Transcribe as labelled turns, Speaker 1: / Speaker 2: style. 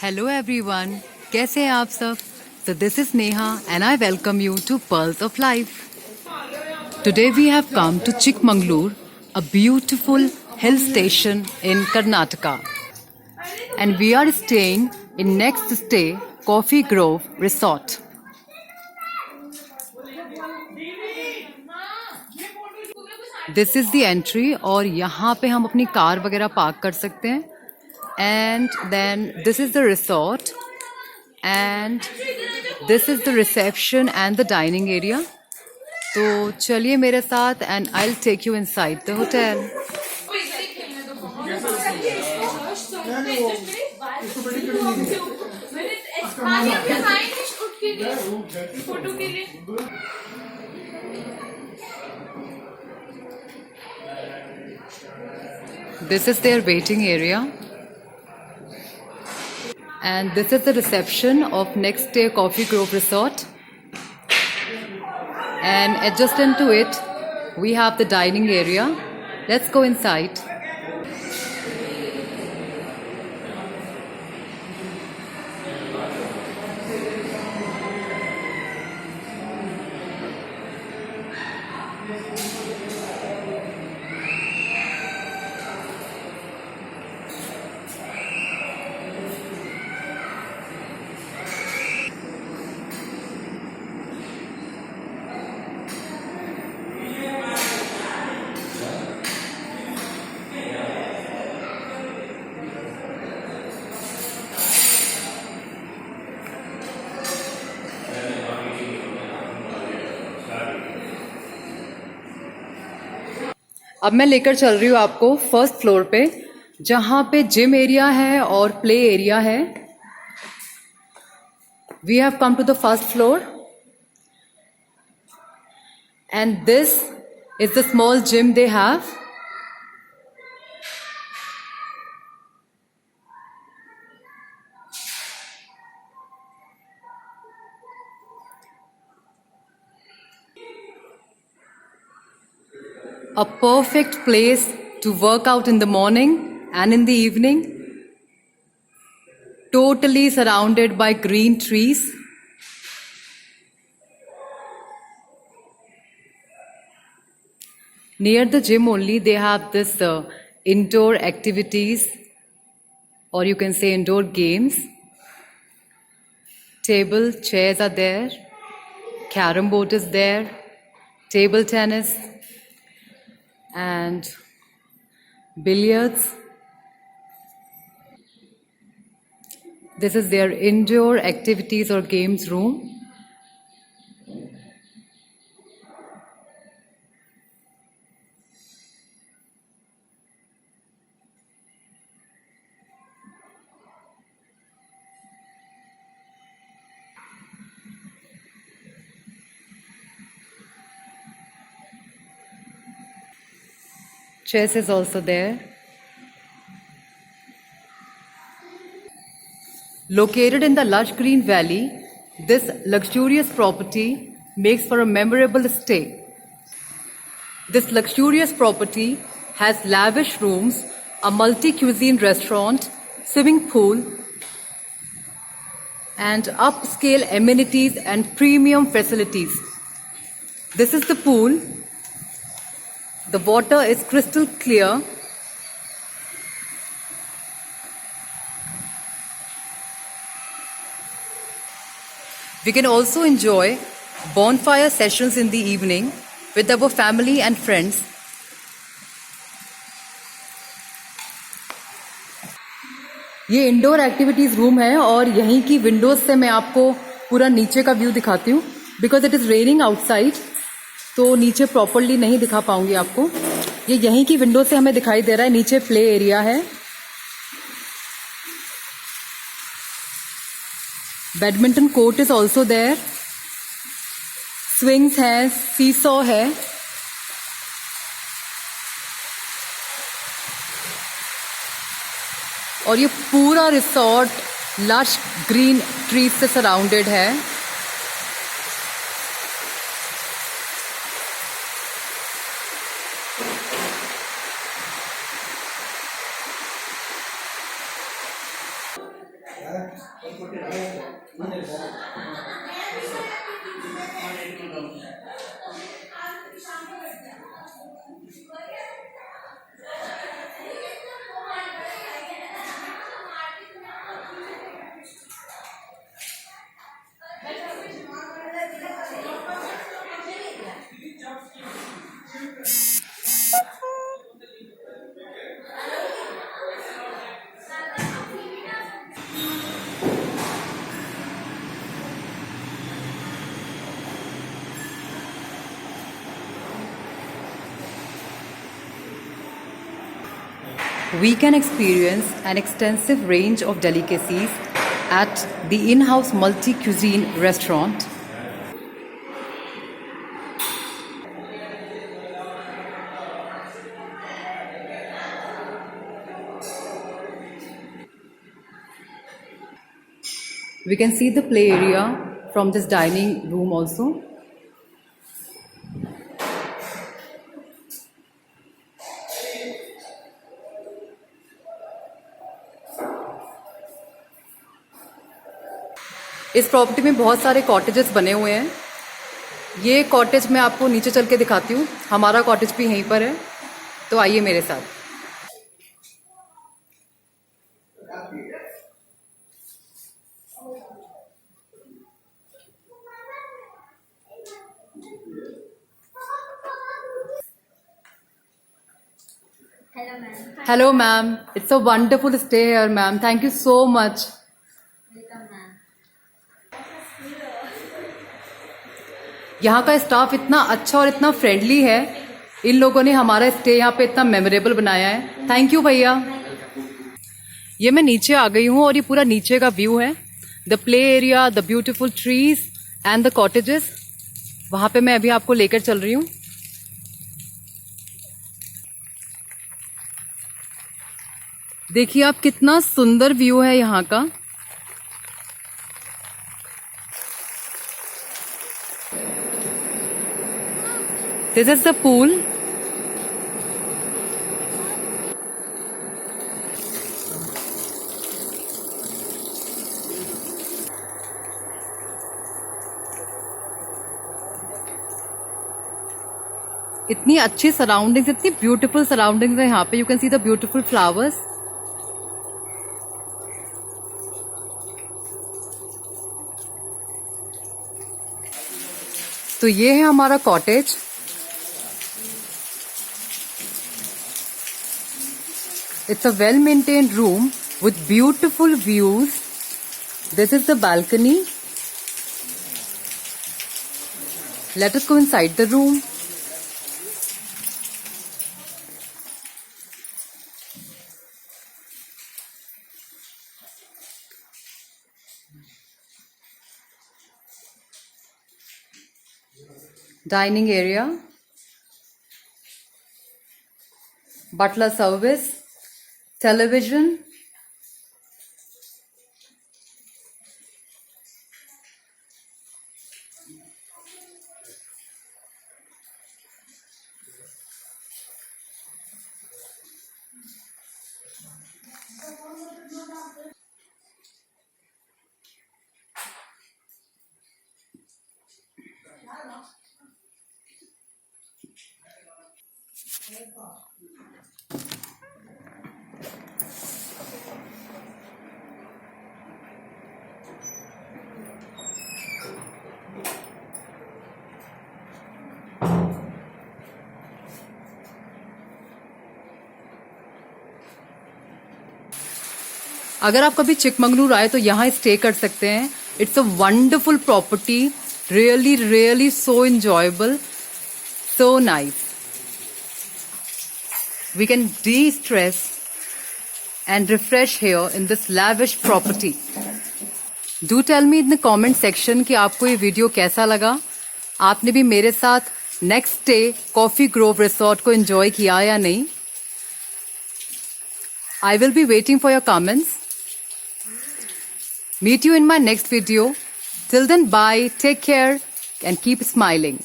Speaker 1: Hello everyone, कैसे हैं आप सब? So this is Neha and I welcome you to Pearls of Life. Today we have come to Chikmagalur, a beautiful hill station in Karnataka. And we are staying in next stay Coffee Grove Resort. This is the entry और यहाँ पे हम अपनी car वगैरह park कर सकते हैं. And then this is the resort and this is the reception and the dining area. तो चलिए मेरे साथ and I'll take you inside the hotel. This is their waiting area. And this is the reception of Next Day Coffee Grove Resort. And adjacent to it, we have the dining area. Let's go inside. अब मैं लेकर चल रही हूँ आपको first floor पे, जहाँ पे जिम एरिया है और प्ले एरिया है. We have come to the first floor and this is the small gym they have. A perfect place to work out in the morning and in the evening. Totally surrounded by green trees. Near the gym only they have this indoor activities, or you can say indoor games. Table, chairs are there. Carom board is there. Table tennis. And billiards. This is their indoor activities or games room. Chess is also there. Located in the lush green valley, this luxurious property makes for a memorable stay. This luxurious property has lavish rooms, a multi-cuisine restaurant, swimming pool, and upscale amenities and premium facilities. This is the pool. The water is crystal clear. We can also enjoy bonfire sessions in the evening with our family and friends. ये indoor activities room है और यहीं की Windows से मैं आपको पूरा नीचे का व्यू दिखाती हूँ. Because it is raining outside, तो नीचे प्रॉपरली नहीं दिखा पाऊंगी आपको. ये यहीं की विंडो से हमें दिखाई दे रहा है. नीचे प्ले एरिया है. Badminton court is also there. Swings है, सीसॉ है. और ये पूरा रिसोर्ट लश ग्रीन ट्रीज से सराउंडेड है. We can experience an extensive range of delicacies at the in-house multi-cuisine restaurant. We can see the play area from this dining room also. इस property में बहुत सारे कॉटेजेस बने हुए हैं। ये कॉटेज मैं आपको नीचे चल के दिखाती हूँ। हमारा कॉटेज भी यहीं पर है, तो आइए मेरे साथ।
Speaker 2: Hello, ma'am.
Speaker 1: Hello, ma'am. It's a wonderful stay here, ma'am. Thank you so much.
Speaker 2: Welcome, ma'am.
Speaker 1: यहाँ का स्टाफ इतना अच्छा और इतना फ्रेंडली है। इन लोगों ने हमारा स्टे यहाँ पे इतना मेमोरेबल बनाया है। थैंक यू भैया। ये मैं नीचे आ गई हूँ और ये पूरा नीचे का व्यू है। The play area, the beautiful trees and the cottages, वहाँ पे मैं अभी आपको लेकर चल रही हूँ। देखिए आप, कितना सुंदर व्यू है यहाँ का। This is the pool. इतनी अच्छी सराउंडिंग्स, इतनी ब्यूटीफुल सराउंडिंग्स है यहाँ पे। You can see the beautiful flowers. तो ये है हमारा cottage. It's a well-maintained room with beautiful views. This is the balcony. Let us go inside the room. Dining area. Butler service. Television. अगर आप कभी चिकमंगलूर आए तो यहाँ स्टे कर सकते हैं। It's a wonderful property, really really so enjoyable, so nice. We can de-stress and refresh here in this lavish property. Do tell me in the comment section कि आपको ये वीडियो कैसा लगा। आपने भी मेरे साथ next day coffee Grove resort को एंजॉय किया या नहीं। I will be waiting for your comments. Meet you in my next video. Till then, bye, take care, and keep smiling.